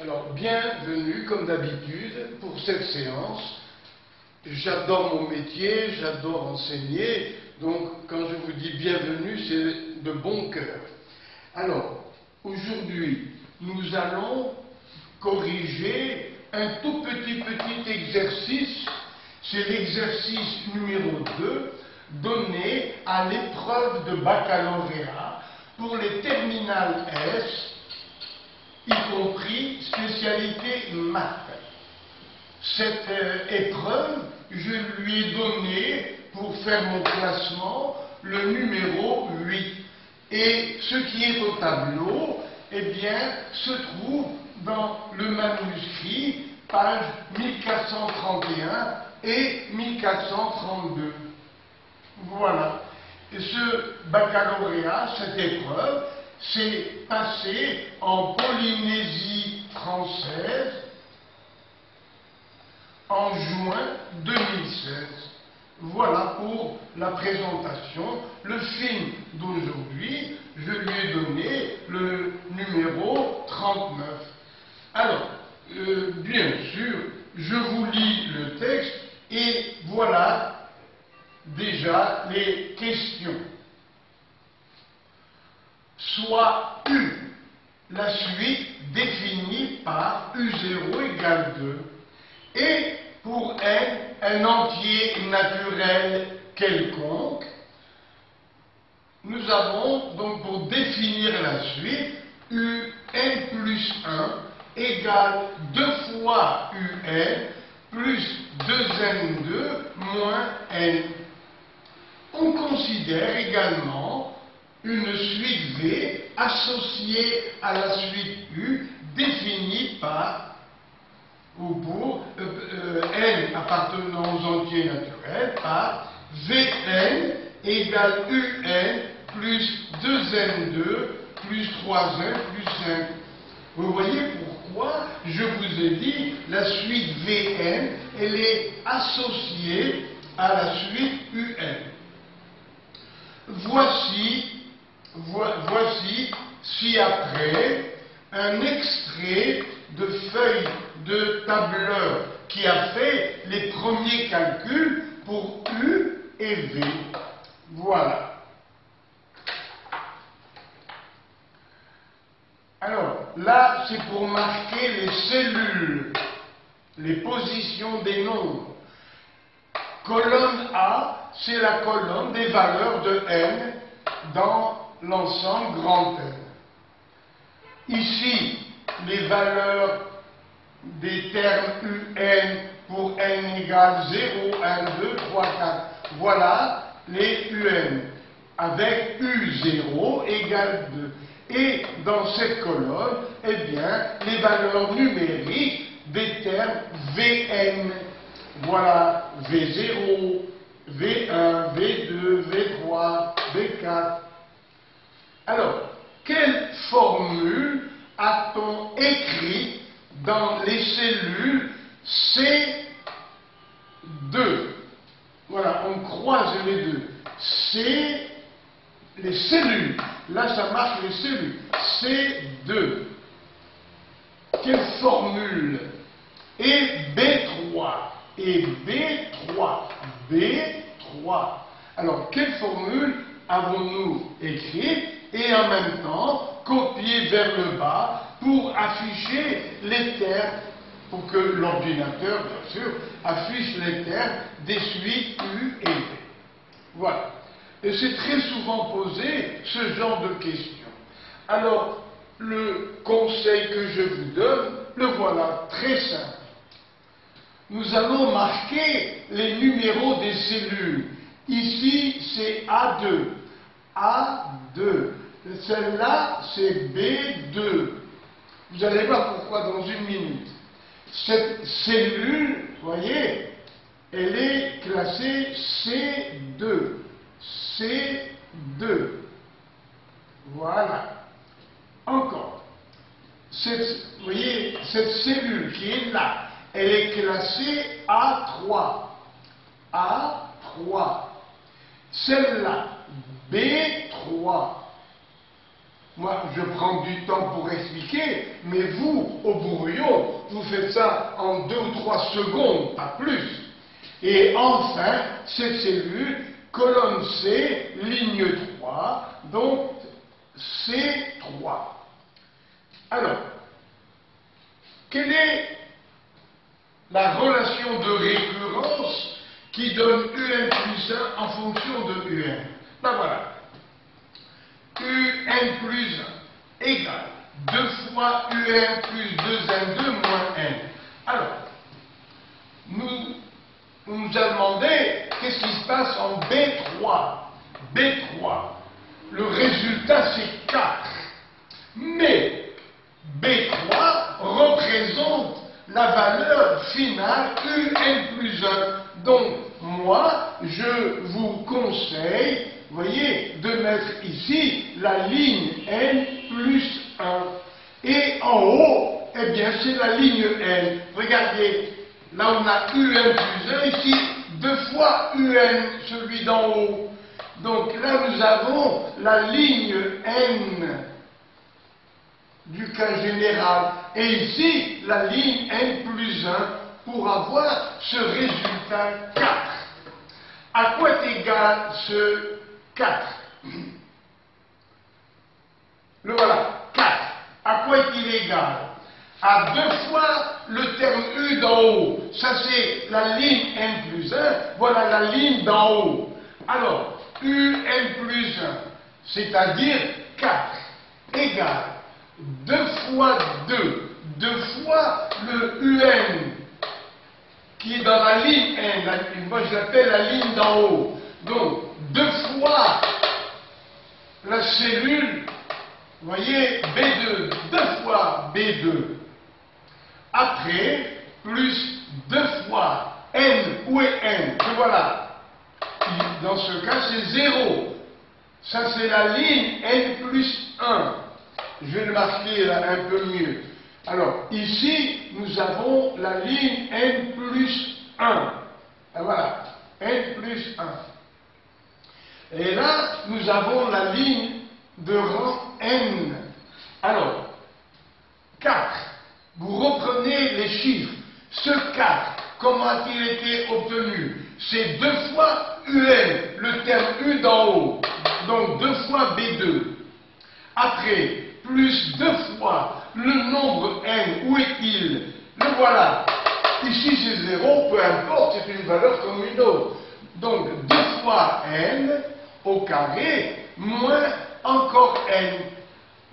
Alors, bienvenue, comme d'habitude, pour cette séance. J'adore mon métier, j'adore enseigner, donc quand je vous dis bienvenue, c'est de bon cœur. Alors, aujourd'hui, nous allons corriger un tout petit exercice. C'est l'exercice numéro 2, donné à l'épreuve de baccalauréat pour les terminales S, y compris spécialité maths. Cette épreuve, je lui ai donné, pour faire mon classement, le numéro 8. Et ce qui est au tableau, eh bien, se trouve dans le manuscrit, page 1431 et 1432. Voilà. Et ce baccalauréat, cette épreuve, s'est passée en Polynésie française en juin 2016. Voilà pour la présentation. Le film d'aujourd'hui, je lui ai donné le numéro 39. Alors, bien sûr, je vous lis le texte et voilà déjà les questions. Soit U, la suite définie par U0 égale 2. Et pour N, un entier naturel quelconque, nous avons donc pour définir la suite, UN plus 1 égale 2 fois UN plus 2N2 moins N. On considère également une suite V associée à la suite U définie par ou pour N appartenant aux entiers naturels par Vn égale Un plus 2n2 plus 3n plus 5. Vous voyez pourquoi je vous ai dit la suite Vn, elle est associée à la suite Un. Voici ci-après un extrait de feuille de tableur qui a fait les premiers calculs pour U et V. Voilà. Alors, là, c'est pour marquer les cellules, les positions des nombres. Colonne A, c'est la colonne des valeurs de N dans l'ensemble grand N. Ici, les valeurs des termes UN pour N égale 0, 1, 2, 3, 4. Voilà les UN, avec U0 égale 2. Et dans cette colonne, eh bien, les valeurs numériques des termes Vn. Voilà V0, V1, V2, V3, V4. Alors, quelle formule a-t-on écrite dans les cellules C2? Voilà, on croise les deux. C, les cellules. Là, ça marque les cellules. C2. Quelle formule? Et B3. Et B3. B3. Alors, quelle formule avons-nous écrite? Et en même temps, copier vers le bas pour afficher les termes, pour que l'ordinateur, bien sûr, affiche les termes des suites U et V. Voilà. Et c'est très souvent posé ce genre de questions. Alors, le conseil que je vous donne, le voilà, très simple. Nous allons marquer les numéros des cellules. Ici, c'est A2. A2. Celle-là, c'est B2. Vous allez voir pourquoi dans une minute. Cette cellule, vous voyez, elle est classée C2. C2. Voilà. Encore. Vous voyez, cette cellule qui est là, elle est classée A3. A3. Celle-là, B3. moi je prends du temps pour expliquer, mais vous, au brouillon, vous faites ça en 2 ou 3 secondes, pas plus. Et enfin, cette cellule, colonne C, ligne 3, donc C3. Alors, quelle est la relation de récurrence qui donne UN plus 1 en fonction de UN? Ben voilà. UN plus 1 égale 2 fois UN plus 2N2 moins N. Alors, on nous a demandé qu'est-ce qui se passe en B3. B3, le résultat c'est 4. Mais B3 représente la valeur finale UN plus 1. Donc, moi, je vous conseille, voyez, de mettre ici la ligne N plus 1. Et en haut, eh bien, c'est la ligne N. Regardez, là on a UN plus 1, ici 2 fois UN, celui d'en haut. Donc là nous avons la ligne N du cas général. Et ici, la ligne N plus 1 pour avoir ce résultat 4. À quoi est égal ce 4? Le voilà, 4. À quoi est-il égal? À 2 fois le terme U d'en haut. Ça c'est la ligne N plus 1, voilà la ligne d'en haut. Alors, UN plus 1, c'est-à-dire 4, égale 2 fois 2, 2 fois le UN qui est dans la ligne N, moi je l'appelle la ligne d'en haut. Donc 2 fois la cellule, vous voyez, B2, 2 fois B2. Après, plus 2 fois N, où est N? Et voilà. Dans ce cas, c'est 0. Ça, c'est la ligne N plus 1. Je vais le marquer là un peu mieux. Alors, ici, nous avons la ligne N plus 1. Et voilà, N plus 1. Et là, nous avons la ligne de rang N. Alors, 4. Vous reprenez les chiffres. Ce 4, comment a-t-il été obtenu? C'est 2 fois UN, le terme U d'en haut. Donc 2 fois B2. Après, plus 2 fois le nombre N, où est-il? Le voilà. Ici c'est 0, peu importe, c'est une valeur comme une autre. Donc 2 fois N au carré, moins encore N.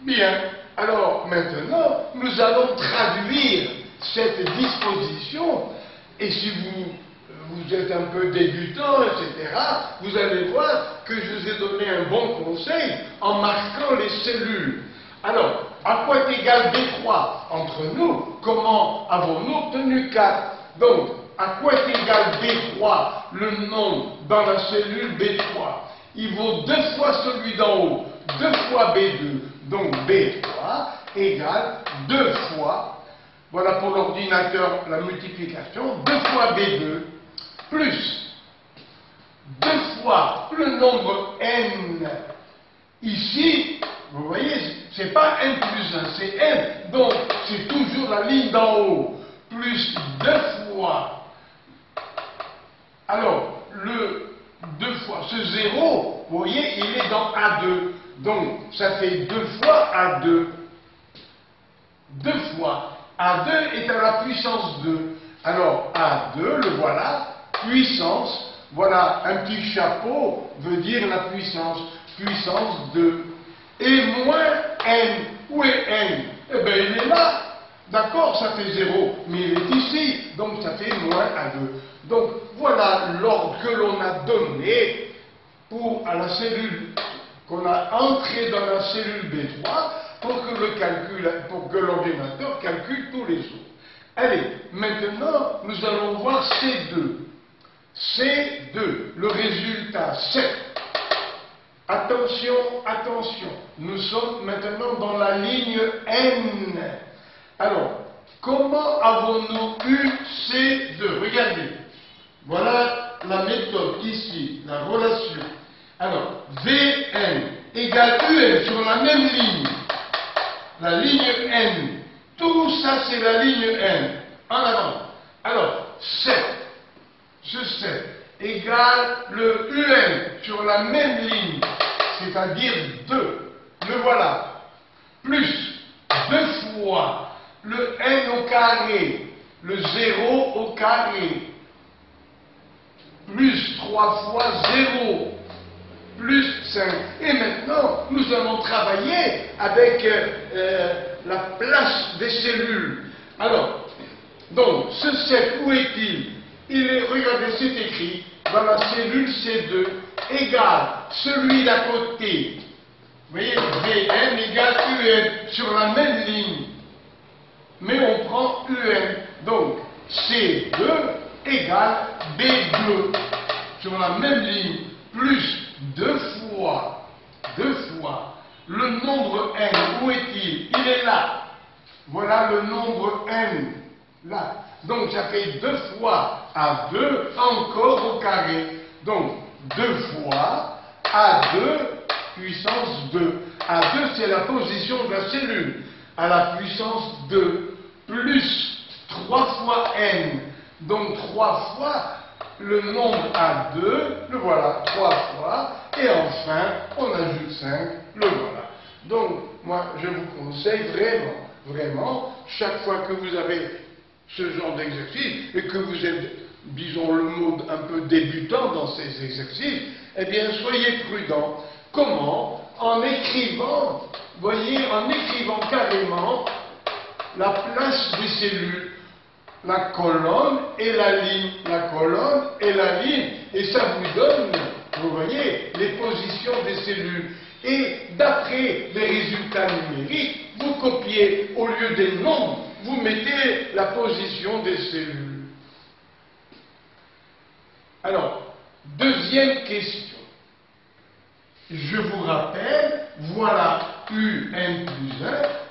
Bien. Alors maintenant, nous allons traduire cette disposition, et si vous êtes un peu débutant, etc., vous allez voir que je vous ai donné un bon conseil en marquant les cellules. Alors, à quoi est égal B3 entre nous? Comment avons-nous obtenu 4? Donc, à quoi est égal B3, le nom dans la cellule B3? Il vaut 2 fois celui d'en haut, 2 fois B2. Donc B3 égale 2 fois, voilà pour l'ordinateur la multiplication, 2 fois B2 plus 2 fois le nombre N. Ici, vous voyez, c'est pas N plus 1, c'est N. Donc c'est toujours la ligne d'en haut, plus 2 fois. Alors, le 2 fois, ce 0, vous voyez, il est dans A2. Donc, ça fait 2 fois A2. 2 fois. A2 est à la puissance 2. Alors, A2, le voilà, puissance. Voilà, un petit chapeau veut dire la puissance. Puissance 2. Et moins N. Où est N? Eh bien, il est là. D'accord, ça fait 0. Mais il est ici. Donc, ça fait moins A2. Donc, voilà l'ordre que l'on a donné à la cellule qu'on a entré dans la cellule B3 pour que l'ordinateur calcule tous les autres. Allez, maintenant, nous allons voir C2. C2, le résultat 7. Attention, attention, nous sommes maintenant dans la ligne N. Alors, comment avons-nous eu C2? Regardez, voilà la méthode ici, la relation. Alors, Vn égale Un sur la même ligne. La ligne N. Tout ça, c'est la ligne N. En avant. Alors, 7. Ce 7 égale le Un sur la même ligne, c'est-à-dire 2. Le voilà. Plus 2 fois le N au carré, le 0 au carré, plus 3 fois 0, plus 5. Et maintenant, nous allons travailler avec la place des cellules. Alors, donc, ce 7, où est-il? Il est, regardez, c'est écrit dans la cellule C2 égale celui d'à côté. Vous voyez, Vn égale Un sur la même ligne. Mais on prend Un. Donc, C2 égale B2 sur la même ligne, plus 2 fois le nombre N. Où est-il? Il est là. Voilà le nombre N. Là. Donc, ça fait 2 fois A2 encore au carré. Donc, 2 fois A2 puissance 2. A2, c'est la position de la cellule à la puissance 2, plus 3 fois N. Donc, 3 fois le nombre A2, le voilà, 3 fois. Et enfin, on ajoute 5, le voilà. Donc, moi, je vous conseille vraiment, chaque fois que vous avez ce genre d'exercice et que vous êtes, disons le mot un peu débutant dans ces exercices, eh bien, soyez prudents. Comment? En écrivant, voyez, en écrivant carrément la place des cellules, la colonne et la ligne, et ça vous donne, vous voyez, les positions des cellules. Et d'après les résultats numériques, vous copiez, au lieu des nombres, vous mettez la position des cellules. Alors, deuxième question. Je vous rappelle, voilà Un plus 1,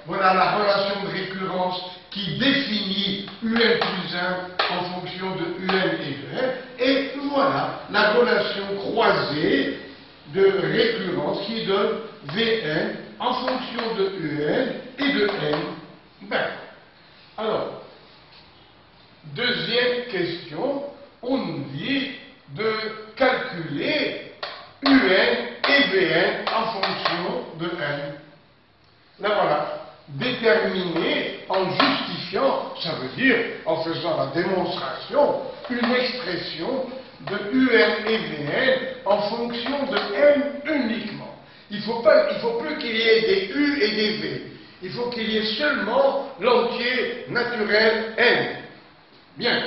voilà la relation de récurrence qui définit Un plus 1 en fonction de Un et de N, et voilà la relation croisée de récurrence qui donne Vn en fonction de Un et de N. Ben, alors, deuxième question, on nous dit de calculer Un et Vn en fonction de N. Là voilà, déterminer en justifiant, ça veut dire en faisant la démonstration, une expression de Un et Vn en fonction de N uniquement. Il ne faut plus qu'il y ait des U et des V. Il faut qu'il y ait seulement l'entier naturel N. Bien.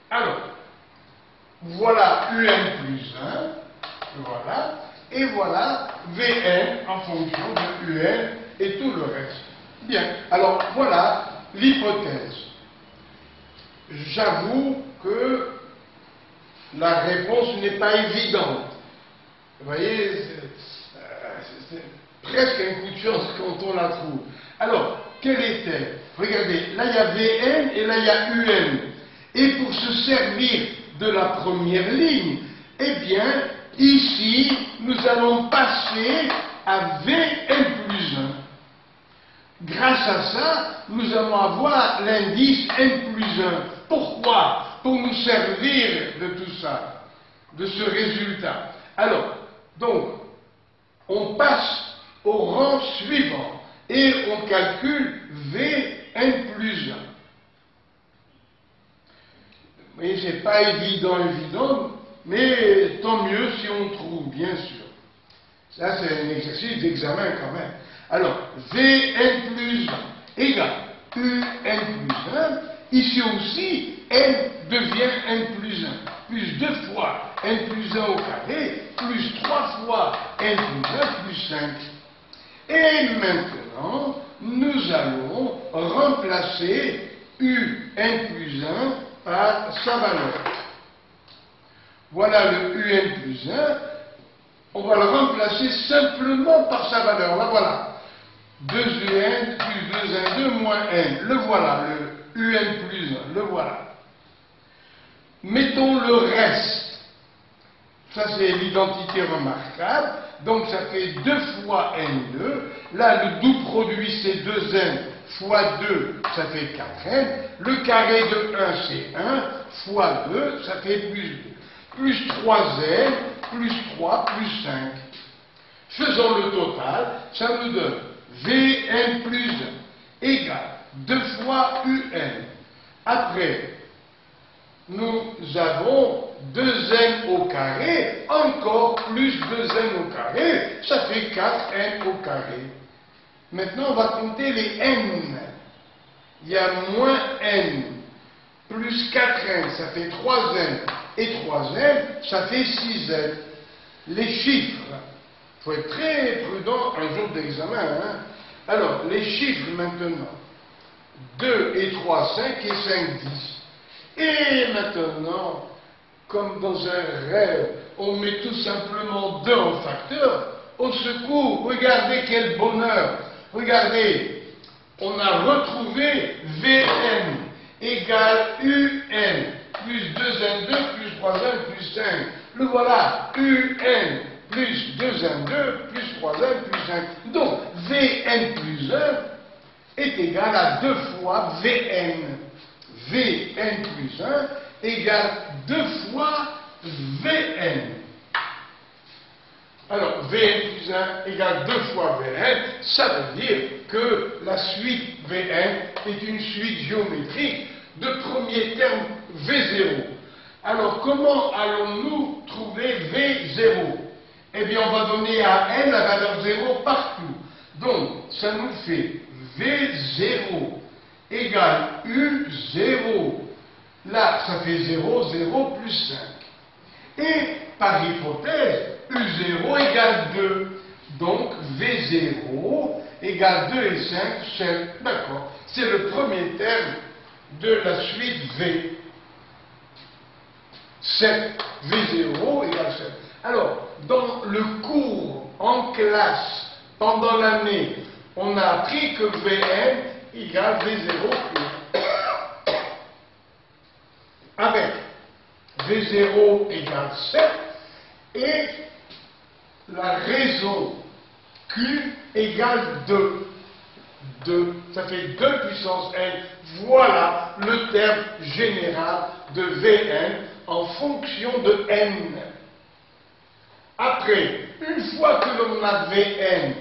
Alors, voilà Un plus 1, voilà, et voilà Vn en fonction de Un et tout le reste. Bien, alors voilà l'hypothèse. J'avoue que la réponse n'est pas évidente. Vous voyez, c'est presque un coup de chance quand on la trouve. Alors, quelle est-elle? Regardez, là il y a Vn et là il y a Un. Et pour se servir de la première ligne, eh bien, ici, nous allons passer à Vn plus 1. Grâce à ça, nous allons avoir l'indice N plus 1. Pourquoi? Pour nous servir de tout ça, de ce résultat. Alors, donc, on passe au rang suivant et on calcule Vn plus 1. Vous voyez, c'est pas évident, mais tant mieux si on trouve, bien sûr. Ça, c'est un exercice d'examen quand même. Alors, Vn plus 1 égale Un plus 1. Ici aussi, N devient N plus 1. Plus 2 fois N plus 1 au carré, plus 3 fois N plus 1 plus 5. Et maintenant, nous allons remplacer Un plus 1 par sa valeur. Voilà le Un plus 1. On va le remplacer simplement par sa valeur. Là, voilà. 2Un plus 2Un, 2 moins N. Le voilà, le Un plus 1. Le voilà. Mettons le reste. Ça, c'est l'identité remarquable. Donc, ça fait 2 fois n2. Là, le doux produit, c'est 2n fois 2, ça fait 4n. Le carré de 1, c'est 1 fois 2, ça fait plus 2. Plus 3n, plus 3, plus 5. Faisons le total, ça nous donne Vn plus 1 égale 2 fois Un. Après, nous avons 2n au carré, encore plus 2n au carré, ça fait 4n au carré. Maintenant, on va compter les n. Il y a moins n, plus 4n, ça fait 3n, et 3n, ça fait 6n. Les chiffres, il faut être très prudent un jour d'examen. Hein? Alors, les chiffres maintenant, 2 et 3, 5 et 5, 10. Et maintenant, comme dans un rêve, on met tout simplement 2 en facteur. Au secours, regardez quel bonheur. Regardez, on a retrouvé Vn égale Un, plus 2n2, plus 3n, plus 5. Le voilà, Un plus 2n2, plus 3n, plus 5. Donc, Vn plus 1 est égal à 2 fois Vn. Vn plus 1 égale 2 fois Vn. Alors, Vn plus 1 égale 2 fois Vn, ça veut dire que la suite Vn est une suite géométrique de premier terme V0. Alors, comment allons-nous trouver V0? Eh bien, on va donner à n la valeur 0 partout. Donc, ça nous fait V0 égale U0. Là, ça fait 0, 0 plus 5. Et, par hypothèse, U0 égale 2. Donc, V0 égale 2 et 5, 7. D'accord. C'est le premier terme de la suite V. 7. V0 égale 7. Alors, dans le cours, en classe, pendant l'année, on a appris que Vn égale V0 plus 1. Avec V0 égale 7 et la raison Q égale 2. 2, ça fait 2 puissance n. Voilà le terme général de Vn en fonction de n. Après, une fois que l'on a Vn,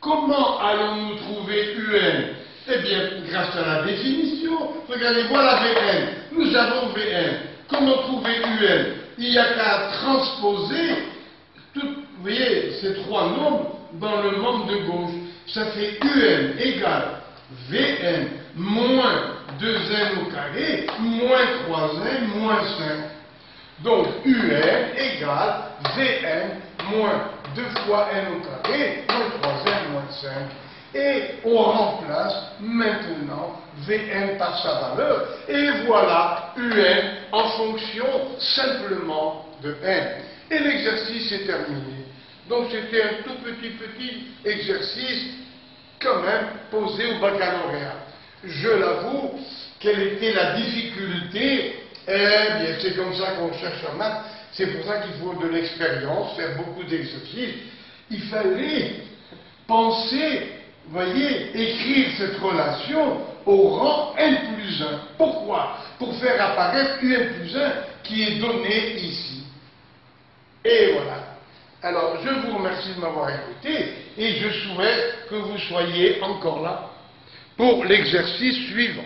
comment allons-nous trouver Un? Eh bien, grâce à la définition, regardez, voilà Vn. Nous avons Vn. Comment trouver Un? Il n'y a qu'à transposer, vous voyez, ces 3 nombres dans le membre de gauche. Ça fait Un égale Vn moins 2n au carré, moins 3n, moins 5. Donc, Un égale Vn moins 2 fois n au carré, moins 3n, moins 5. Et on remplace maintenant Vn par sa valeur. Et voilà Un en fonction simplement de n. Et l'exercice est terminé. Donc c'était un tout petit exercice quand même posé au baccalauréat. Je l'avoue, quelle était la difficulté? Eh bien, c'est comme ça qu'on cherche en maths. C'est pour ça qu'il faut de l'expérience, faire beaucoup d'exercices. Il fallait penser, voyez, écrire cette relation au rang n plus 1. Pourquoi? Pour faire apparaître Un plus 1 qui est donné ici. Et voilà. Alors, je vous remercie de m'avoir écouté et je souhaite que vous soyez encore là pour l'exercice suivant.